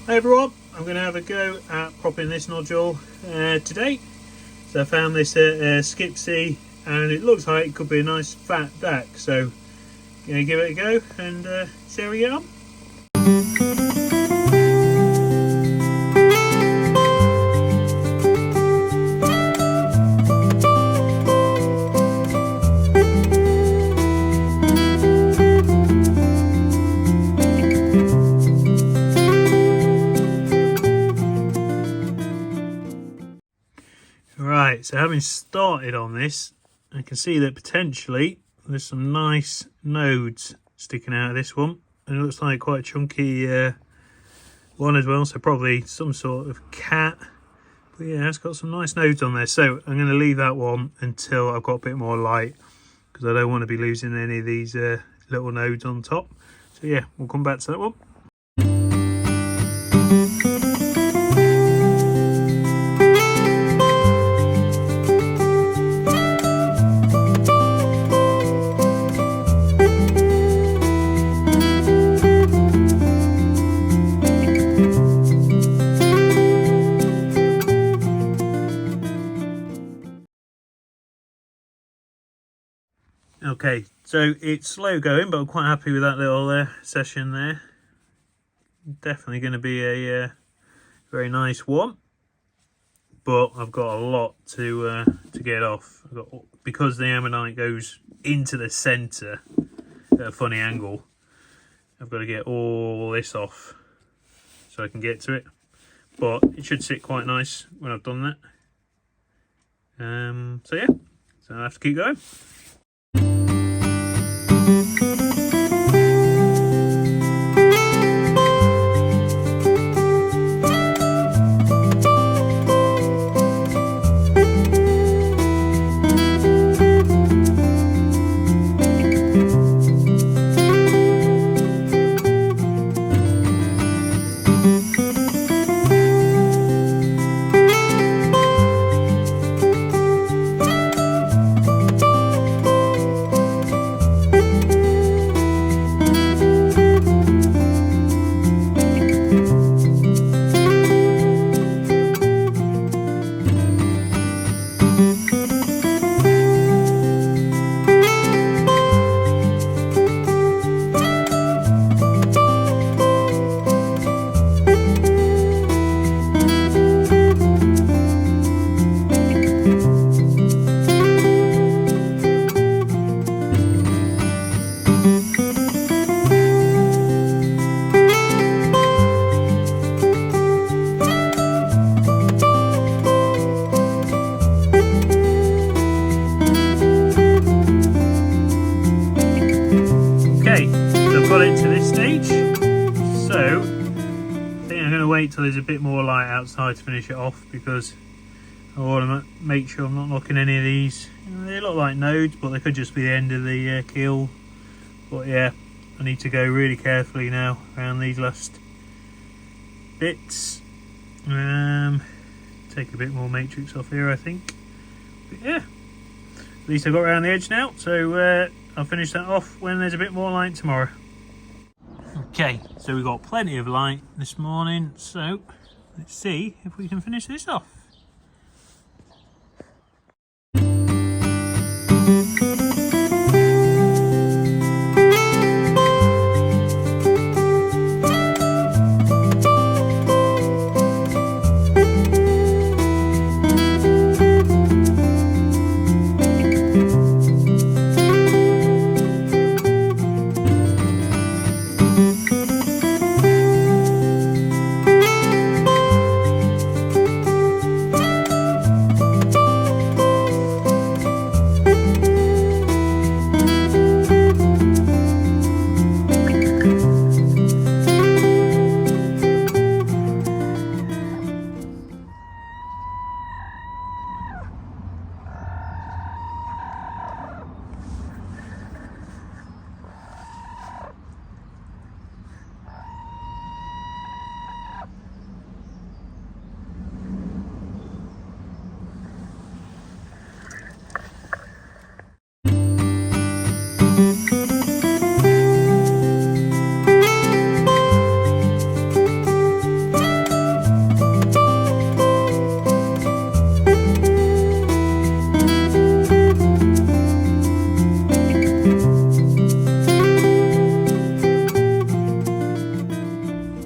Hi everyone, I'm going to have a go at propping this nodule today. So I found this skipsy and it looks like it could be a nice fat duck, so I'm going to give it a go and see how we get on. Right, so having started on this, I can see that potentially there's some nice nodes sticking out of this one, and it looks like quite a chunky one as well, so probably some sort of cat. But yeah, it's got some nice nodes on there, so I'm going to leave that one until I've got a bit more light, because I don't want to be losing any of these little nodes on top. So yeah, we'll come back to that one. Okay, so it's slow going, but I'm quite happy with that little session there. Definitely going to be a very nice one, but I've got a lot to get off. Because the ammonite goes into the centre at a funny angle, I've got to get all this off so I can get to it. But it should sit quite nice when I've done that. So yeah, so I have to keep going. Got it to this stage, so I think I'm going to wait till there's a bit more light outside to finish it off, because I want to make sure I'm not knocking any of these. They look like nodes, but they could just be the end of the keel. But yeah, I need to go really carefully now around these last bits. Take a bit more matrix off here, I think. But yeah, at least I've got around the edge now, so I'll finish that off when there's a bit more light tomorrow. Okay, so we've got plenty of light this morning, so let's see if we can finish this off.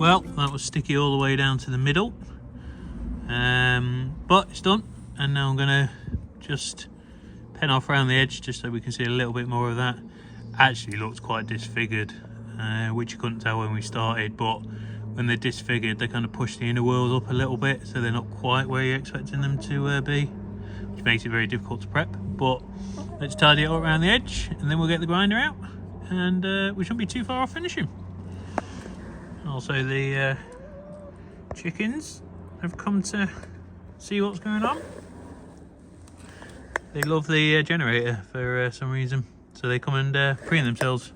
Well, that was sticky all the way down to the middle, but it's done, and now I'm going to just pen off around the edge just so we can see a little bit more of that. Actually looks quite disfigured, which you couldn't tell when we started, but when they're disfigured they kind of push the inner whorls up a little bit, so they're not quite where you're expecting them to be, which makes it very difficult to prep. But let's tidy it up around the edge and then we'll get the grinder out, and we shouldn't be too far off finishing. Also, the chickens have come to see what's going on. They love the generator for some reason, so they come and preen themselves.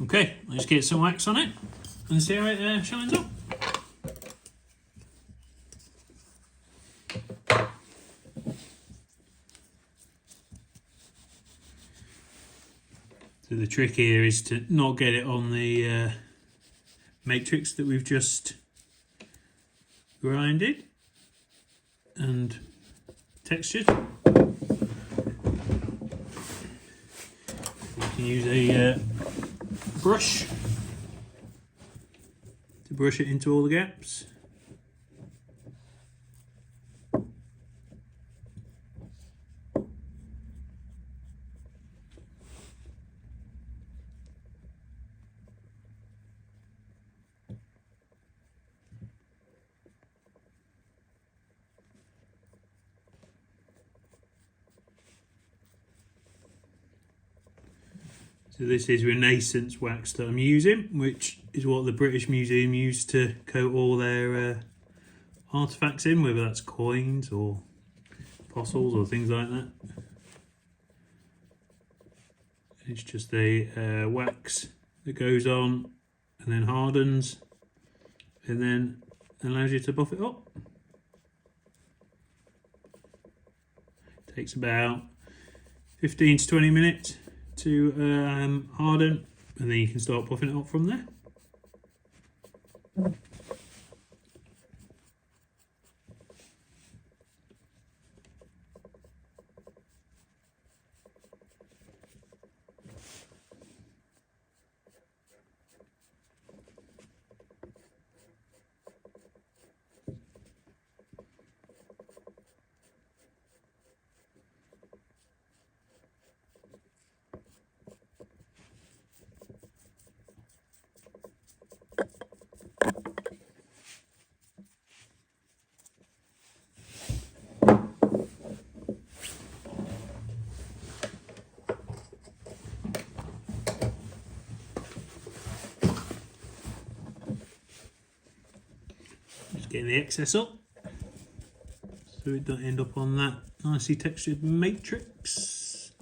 Okay, let's get some wax on it and see how it shines up. So the trick here is to not get it on the matrix that we've just grinded and textured. We can use a brush to brush it into all the gaps. So this is Renaissance wax that I'm using, which is what the British Museum used to coat all their artefacts in, whether that's coins or fossils or things like that. It's just a wax that goes on and then hardens and then allows you to buff it up. Takes about 15 to 20 minutes to harden, and then you can start buffing it up from there. Getting the excess up so it don't end up on that nicely textured matrix.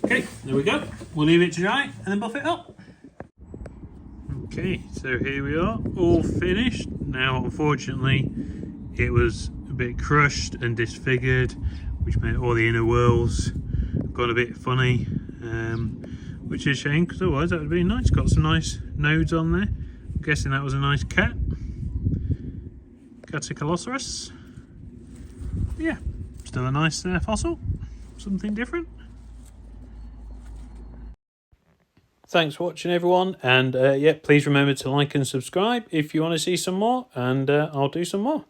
Okay, there we go. We'll leave it to dry and then buff it up. Okay, so here we are, all finished. Now, unfortunately, it was a bit crushed and disfigured, which meant all the inner whorls got a bit funny, which is a shame, because otherwise that would have been nice. Got some nice nodes on there. I'm guessing that was a nice cat. Catacolosaurus. Yeah. Still a nice fossil, something different. Thanks for watching, everyone, and yeah, please remember to like and subscribe if you want to see some more, and I'll do some more.